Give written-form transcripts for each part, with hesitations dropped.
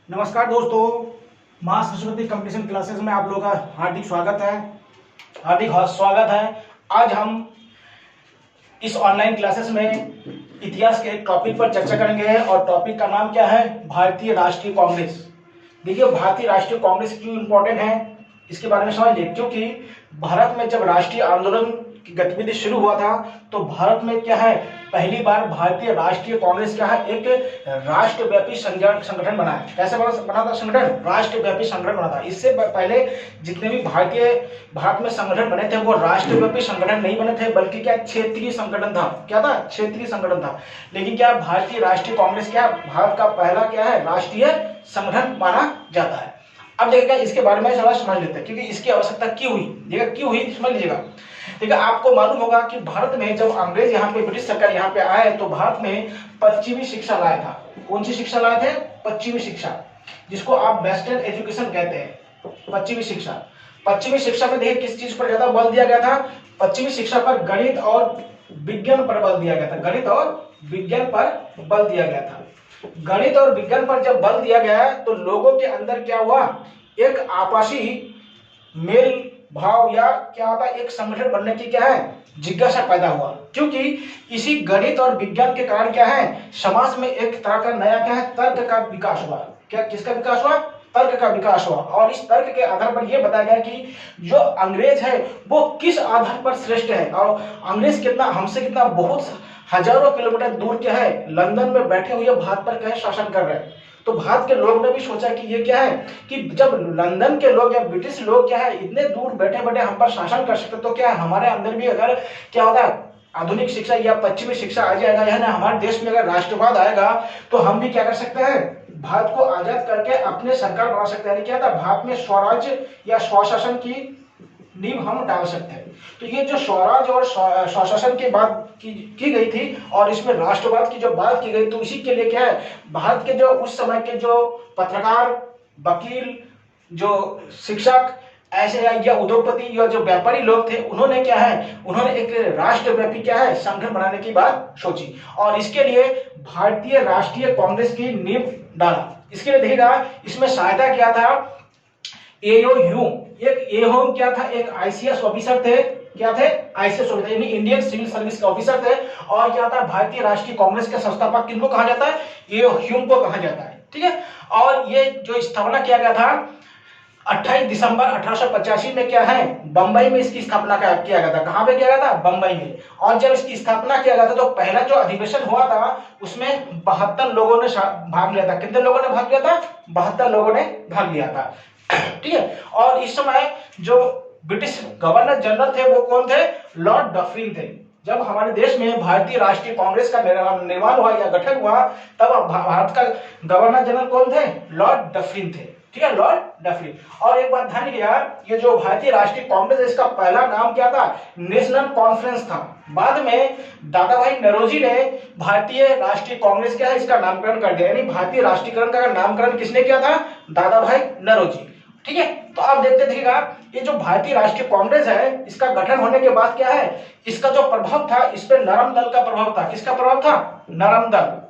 नमस्कार दोस्तों, माँ सरस्वती कंपटीशन क्लासेस में आप लोगों का हार्दिक स्वागत है। आज हम इस ऑनलाइन क्लासेस में इतिहास के एक टॉपिक पर चर्चा करेंगे और टॉपिक का नाम क्या है? भारतीय राष्ट्रीय कांग्रेस। देखिए, भारतीय राष्ट्रीय कांग्रेस क्यों इंपॉर्टेंट है इसके बारे में समझिए। क्योंकि भारत में जब राष्ट्रीय आंदोलन की गतिविधि शुरू हुआ था तो भारत में क्या है, पहली बार भारतीय राष्ट्रीय कांग्रेस क्या है, एक राष्ट्रव्यापी संगठन बना है। कैसे बना था संगठन? राष्ट्रव्यापी संगठन बना था। इससे पहले जितने भी भारत में संगठन बने थे वो राष्ट्रव्यापी संगठन नहीं बने थे, बल्कि क्या क्षेत्रीय संगठन था। क्या था? क्षेत्रीय संगठन था। लेकिन क्या भारतीय राष्ट्रीय कांग्रेस क्या भारत का पहला क्या है, राष्ट्रीय संगठन माना जाता है। अब देखिएगा, इसके बारे में थोड़ा समझ लेते हैं क्योंकि इसकी आवश्यकता क्यों हुई। देखिए क्यों हुई, समझ लीजिएगा। देखिए, आपको मालूम होगा कि भारत में जब अंग्रेज यहाँ पे, ब्रिटिश सरकार यहाँ पे आए तो भारत में पश्चिमी शिक्षा लाया था। कौन सी शिक्षा लाए थे? पश्चिमी शिक्षा, जिसको आप वेस्टर्न एजुकेशन कहते हैं। पश्चिमी शिक्षा। पश्चिमी शिक्षा में देखिए किस चीज पर ज्यादा बल दिया गया था? पश्चिमी शिक्षा पर गणित और विज्ञान पर बल दिया गया था। गणित और विज्ञान पर बल दिया गया था। गणित और विज्ञान पर जब बल दिया गया तो लोगों के अंदर क्या हुआ, एक आपसी मेल भाव या क्या होता है, एक संगठन बनने की क्या है, जिज्ञासा पैदा हुआ। क्योंकि इसी गणित और विज्ञान के कारण क्या है, समाज में एक तरह का नया क्या है, तर्क का विकास हुआ। क्या, किसका विकास हुआ? तर्क का विकास हुआ। और इस तर्क के आधार पर यह बताया गया कि जो अंग्रेज है वो किस आधार पर श्रेष्ठ है, और अंग्रेज कितना हमसे कितना बहुत हजारों किलोमीटर दूर क्या है, लंदन में बैठे हुए भारत पर क्या है, शासन कर रहे हैं। तो भारत के लोग ने भी सोचा कि ये क्या है कि जब लंदन के लोग या ब्रिटिश लोग क्या है इतने दूर बैठे बैठे हम पर शासन कर सकते, तो क्या हमारे अंदर भी अगर क्या होता है, आधुनिक शिक्षा या पश्चिमी शिक्षा आ जाएगा, या ना हमारे देश में अगर राष्ट्रवाद आएगा तो हम भी क्या कर सकते हैं, भारत को आजाद करके अपने सरकार बना सकते हैं। क्या था, भारत में स्वराज्य या स्वशासन की नींव हम डाल सकते हैं। तो ये जो स्वराज और स्वशासन की बात की गई थी और इसमें राष्ट्रवाद की जो बात की गई, तो इसी के लिए क्या है, भारत के जो उस समय के जो पत्रकार, वकील, जो शिक्षक ऐसे या उद्योगपति या जो व्यापारी लोग थे, उन्होंने क्या है, उन्होंने एक राष्ट्रव्यापी क्या है, संगठन बनाने की बात सोची और इसके लिए भारतीय राष्ट्रीय कांग्रेस की नींव डाला। इसके लिए देखिएगा, इसमें सहायता क्या था, एओ ह्यूम। एक एओ क्या था, एक आईसीएस ऑफिसर थे। क्या थे? आईसीएस ऑफिसर, यानी इंडियन सिविल सर्विस के ऑफिसर थे। और क्या था, भारतीय राष्ट्रीय कांग्रेस के संस्थापक किनको कहा जाता है? एओ ह्यूम को कहा जाता है। ठीक है। और ये जो स्थापना किया गया था 28 दिसंबर 1885 में क्या है, बंबई में इसकी स्थापना किया गया था। कहां पे किया गया था? बंबई में। और जब इसकी स्थापना किया गया था तो पहला जो अधिवेशन हुआ था उसमें 72 लोगों ने भाग लिया था। कितने लोगों ने भाग लिया था? 72 लोगों ने भाग लिया था। ठीक है। और इस समय जो ब्रिटिश गवर्नर जनरल थे वो कौन थे? लॉर्ड डफरिन थे। जब हमारे देश में भारतीय राष्ट्रीय कांग्रेस का निर्माण हुआ या गठन हुआ, तब भारत का गवर्नर जनरल कौन थे? लॉर्ड डफरिन थे। ठीक है, लॉर्ड डफरिन। और एक बात ध्यान रखिएगा, ये जो भारतीय राष्ट्रीय कांग्रेस है इसका पहला नाम क्या था? नेशनल कॉन्फ्रेंस था। बाद में दादा भाई नौरोजी ने भारतीय राष्ट्रीय कांग्रेस क्या है, इसका नामकरण कर दिया। यानी भारतीय राष्ट्रीयकरण का नामकरण किसने किया था? दादा भाई नौरोजी। ठीक है। तो आप देखते देखिएगा, ये जो भारतीय राष्ट्रीय कांग्रेस है इसका गठन होने के बाद क्या है, इसका जो प्रभाव था इस पे नरम दल का प्रभाव था। किसका प्रभाव था? नरम दल।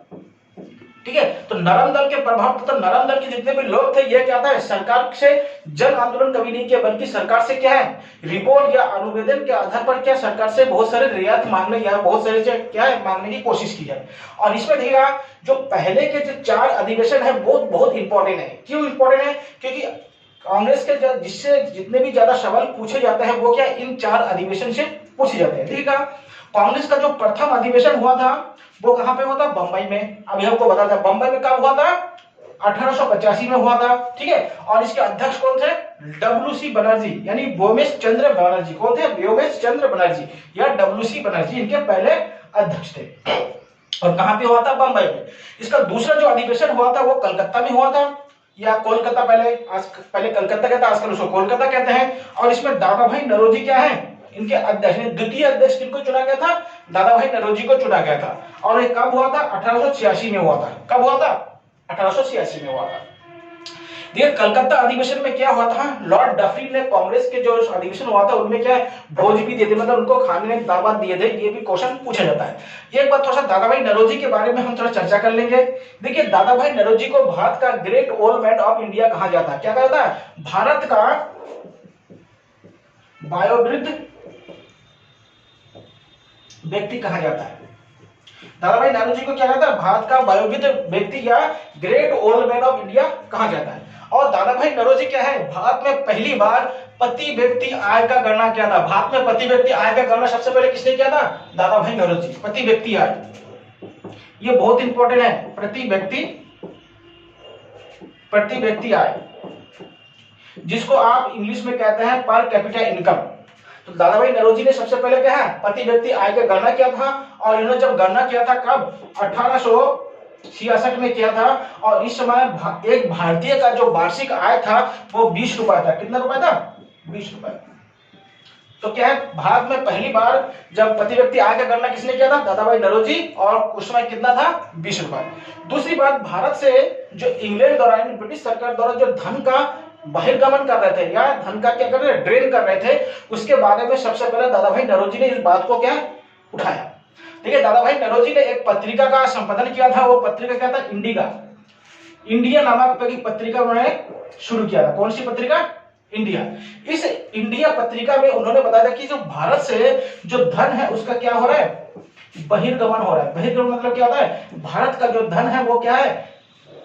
ठीक है। तो नरम दल के प्रभाव, तो नरम दल के जितने भी लोग थे ये क्या था, सरकार से जन आंदोलन कभी नहीं किया, बल्कि सरकार से क्या है, रिपोर्ट या अनुवेदन के आधार पर क्या सरकार से बहुत सारे रियायत मांगने या बहुत सारे क्या है मांगने की कोशिश की जाए। और इसमें देखिएगा जो पहले के जो 4 अधिवेशन है वो बहुत इंपॉर्टेंट है। क्यों इंपॉर्टेंट है? क्योंकि कांग्रेस के जिससे जितने भी ज्यादा सवाल पूछे जाते हैं वो क्या इन 4 अधिवेशन से पूछे जाते हैं। ठीक है। कांग्रेस का जो प्रथम अधिवेशन हुआ था वो कहां पे हुआ था? बंबई में। अभी हमको बता था बंबई में कब हुआ था? 1885 में हुआ था। ठीक है। और इसके अध्यक्ष कौन थे? डब्ल्यूसी बनर्जी, यानी व्योमेश चंद्र बनर्जी। कौन थे? व्योमेश चंद्र बनर्जी या डब्ल्यूसी बनर्जी इनके पहले अध्यक्ष थे। और कहां पे हुआ था? बंबई में। इसका दूसरा जो अधिवेशन हुआ था वो कलकत्ता में हुआ था, या कोलकाता, पहले कलकत्ता कहता है, आजकल उसको कोलकाता कहते हैं। और इसमें दादा भाई नौरोजी क्या है, इनके अध्यक्ष, द्वितीय अध्यक्ष किनको चुना गया था? दादा भाई नौरोजी को चुना गया था। और ये कब हुआ था? 1886 में हुआ था। कब हुआ था? 1886 में हुआ था। देखिए कलकत्ता अधिवेशन में क्या हुआ था, लॉर्ड डफरिन ने कांग्रेस के जो अधिवेशन हुआ था उनमें क्या है भोज भी दिए थे, मतलब उनको खाने में दावत दिए थे, ये भी क्वेश्चन पूछा जाता है। एक बार थोड़ा सा दादा भाई नौरोजी के बारे में हम थोड़ा चर्चा कर लेंगे। देखिए दादा भाई नौरोजी को भारत का great old man of India कहा जाता है। क्या कहा जाता है? भारत का वयोवृद्ध व्यक्ति कहा जाता है। दादा भाई नौरोजी को क्या कहता है? भारत का वयोवृद्ध व्यक्ति या great old man of India कहा जाता है। और दादा भाई नौरोजी क्या है, भारत में पहली बार प्रति व्यक्ति आय का गणना किया था। भारत में प्रति व्यक्ति आय का गणना सबसे पहले किसने किया था? दादा भाई नौरोजी। प्रति व्यक्ति आय, ये बहुत इंपॉर्टेंट है। प्रति व्यक्ति आय, जिसको आप इंग्लिश में कहते हैं पर कैपिटा इनकम। तो दादा भाई नौरोजी ने सबसे पहले क्या है, प्रति व्यक्ति आय का गणना किया था। और इन्होंने जब गणना किया था कब? 1866 में किया था। और इस समय एक भारतीय का जो वार्षिक आय था वो 20 रुपए था। कितना रुपए था? 20 रुपए। तो क्या है, भारत में पहली बार जब प्रति व्यक्ति आय का गणना किसने किया था? दादा भाई नौरोजी। और उस समय कितना था? 20 रुपए। दूसरी बात, भारत से जो इंग्लैंड द्वारा ब्रिटिश सरकार द्वारा जो धन का बहिर्गमन कर रहे थे या धन का क्या कर रहे थे, ड्रेन कर रहे थे, उसके बारे में सबसे पहले दादा भाई नौरोजी ने इस बात को क्या उठाया। देखिए दादा भाई नौरोजी ने एक पत्रिका का संपादन किया था। वो पत्रिका क्या था? इंडिया नामक पत्रिका उन्होंने शुरू किया था। कौन सी पत्रिका? इंडिया। इस इंडिया पत्रिका में उन्होंने बताया था कि जो भारत से जो धन है उसका क्या हो रहा है? बहिर्गमन हो रहा है। बहिर्गमन मतलब क्या होता है? भारत का जो धन है वो क्या है,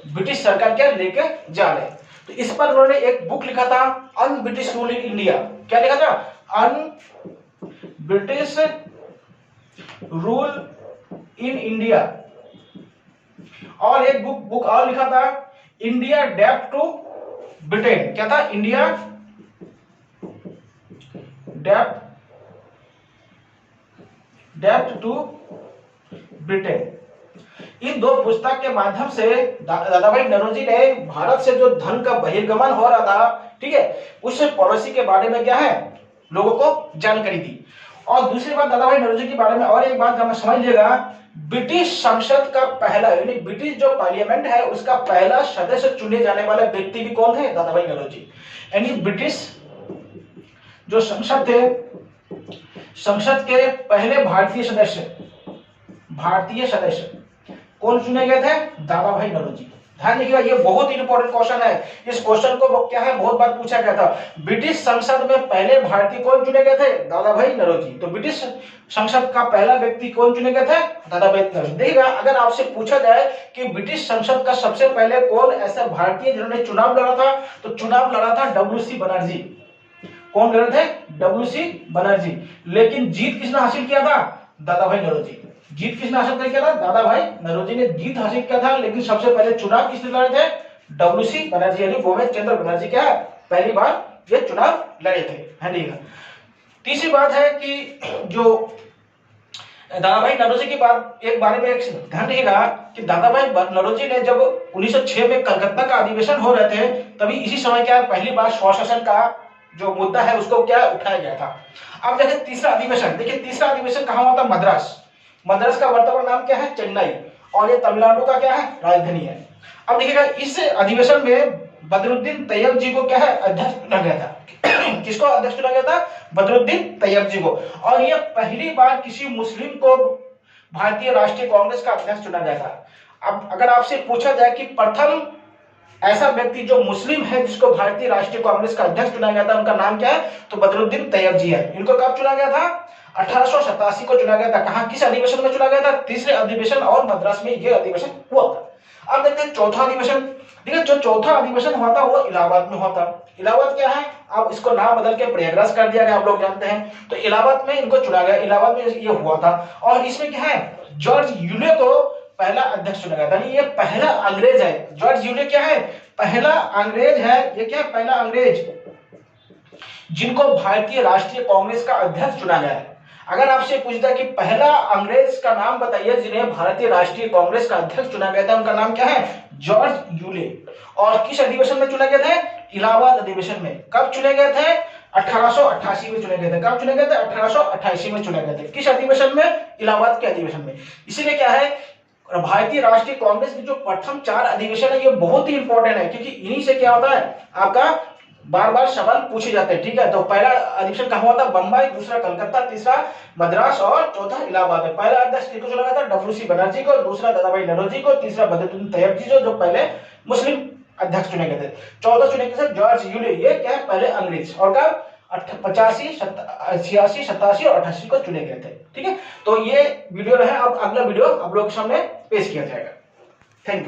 ब्रिटिश सरकार क्या लेके जा रहे। तो इस पर उन्होंने एक बुक लिखा था, un British rule in India. क्या लिखा था? Un British rule in India. और एक बुक और लिखा था, इंडिया डेप्ट टू ब्रिटेन। क्या था? इंडिया डेप्ट टू ब्रिटेन। इन दो पुस्तक के माध्यम से दादा भाई नौरोजी ने भारत से जो धन का बहिर्गमन हो रहा था, ठीक है, उस पॉलिसी के बारे में क्या है, लोगों को जानकारी दी। और दूसरी बात दादा भाई नौरोजी के बारे में और एक बात समझ लीजिएगा, ब्रिटिश संसद का पहला यानी ब्रिटिश जो पार्लियामेंट है उसका पहला सदस्य चुने जाने वाले व्यक्ति भी कौन है? दादा भाई नौरोजी। यानी ब्रिटिश जो संसद थे, संसद के पहले भारतीय सदस्य कौन चुने गए थे? दादा भाई नौरोजी। ध्यान रखिएगा, ये बहुत इंपॉर्टेंट क्वेश्चन है। इस क्वेश्चन को क्या है, बहुत बार पूछा गया था। ब्रिटिश संसद में पहले भारतीय कौन चुने गए थे? दादा भाई नौरोजी। तो ब्रिटिश संसद का पहला व्यक्ति कौन चुने गए थे? दादा भाई नौरोजी। देखिएगा, अगर आपसे पूछा जाए कि ब्रिटिश संसद का सबसे पहले कौन ऐसा भारतीय जिन्होंने चुनाव लड़ा था, तो चुनाव लड़ा था WC बनर्जी। कौन लड़े थे? WC बनर्जी। लेकिन जीत किसने हासिल किया था? दादा भाई नौरोजी। जीत किसने हासिल किया था? दादा भाई नौरोजी ने जीत हासिल किया था। लेकिन सबसे पहले चुनाव किसने लड़े थे? WC बनर्जी यानी गोविंद चंद्र बनर्जी क्या पहली बार ये चुनाव लड़े थे। है। तीसरी बात है कि जो दादा भाई नौरोजी की बात एक बारे में ध्यान रखिएगा कि दादा भाई नौरोजी ने जब 1906 में कलकत्ता का अधिवेशन हो रहे थे, तभी इसी समय क्या पहली बार स्वशासन का जो मुद्दा है उसको क्या उठाया गया था। अब देखिए तीसरा अधिवेशन, देखिए तीसरा अधिवेशन कहाँ हुआ था? मद्रास का वर्तमान नाम क्या है? चेन्नई। और ये तमिलनाडु का क्या है? राजधानी है। अब देखिएगा, इस अधिवेशन में बदरुद्दीन तैयब जी को क्या है? अध्यक्ष चुना गया था। किसको अध्यक्ष चुना गया था? बदरुद्दीन तैयब जी को। और ये पहली बार किसी मुस्लिम को भारतीय राष्ट्रीय कांग्रेस का अध्यक्ष चुना गया था। अब अगर आपसे पूछा जाए कि प्रथम ऐसा व्यक्ति जो मुस्लिम है जिसको भारतीय राष्ट्रीय कांग्रेस का अध्यक्ष चुना गया था, उनका नाम क्या है? तो बदरुद्दीन तैयब जी है। इनको कब चुना गया था? 1887 को चुना गया था। कहां, किस अधिवेशन में चुना गया था? तीसरे अधिवेशन, और मद्रास में यह अधिवेशन हुआ था। अब देखते हैं चौथा अधिवेशन। देखिए जो चौथा अधिवेशन हुआ था वो इलाहाबाद में हुआ था। इलाहाबाद क्या है? अब इसको नाम बदल के प्रयागराज कर दिया गया, आप लोग जानते हैं। तो इलाहाबाद में इनको चुना गया, इलाहाबाद में ये हुआ था। और इसमें क्या है? जॉर्ज यूले को पहला अध्यक्ष चुना गया था। ये पहला अंग्रेज है। जॉर्ज यूले क्या है? पहला अंग्रेज है। ये क्या है? पहला अंग्रेज जिनको भारतीय राष्ट्रीय कांग्रेस का अध्यक्ष चुना गया है। अगर आपसे पूछता है कि पहला अंग्रेज का नाम बताइए जिन्हें भारतीय राष्ट्रीय कांग्रेस का अध्यक्ष चुना गया था, उनका नाम क्या है? George Yule. और किस अधिवेशन में चुने गए थे? इलाहाबाद अधिवेशन में। कब चुने गए थे? 1888 में चुने गए थे। कब चुने गए थे? 1888 में चुने गए थे। किस अधिवेशन में? इलाहाबाद के अधिवेशन में। इसीलिए क्या है, और भारतीय राष्ट्रीय कांग्रेस की जो प्रथम 4 अधिवेशन है ये बहुत ही इंपॉर्टेंट है, क्योंकि इन्हीं से क्या होता है आपका बार बार सवाल पूछे जाते हैं। ठीक है, तो पहला अधिवेशन कहाँ हुआ था? बंबई, दूसरा कलकत्ता, तीसरा मद्रास और चौथा इलाहाबाद में। पहला अध्यक्ष किसको चुना गया था? डब्ल्यू.सी. बनर्जी को, दूसरा दादाभाई नौरोजी को, तीसरा बद्रुद्दीन तैयब जो पहले मुस्लिम अध्यक्ष चुने गए थे, चौथा चुने गए थे जॉर्ज यूले, ये क्या है पहले अंग्रेज, और कब 85, 86, 87 और 88 को चुने गए थे। ठीक है, तो ये वीडियो है, अब अगला वीडियो आप लोगों के सामने पेश किया जाएगा। Thank you.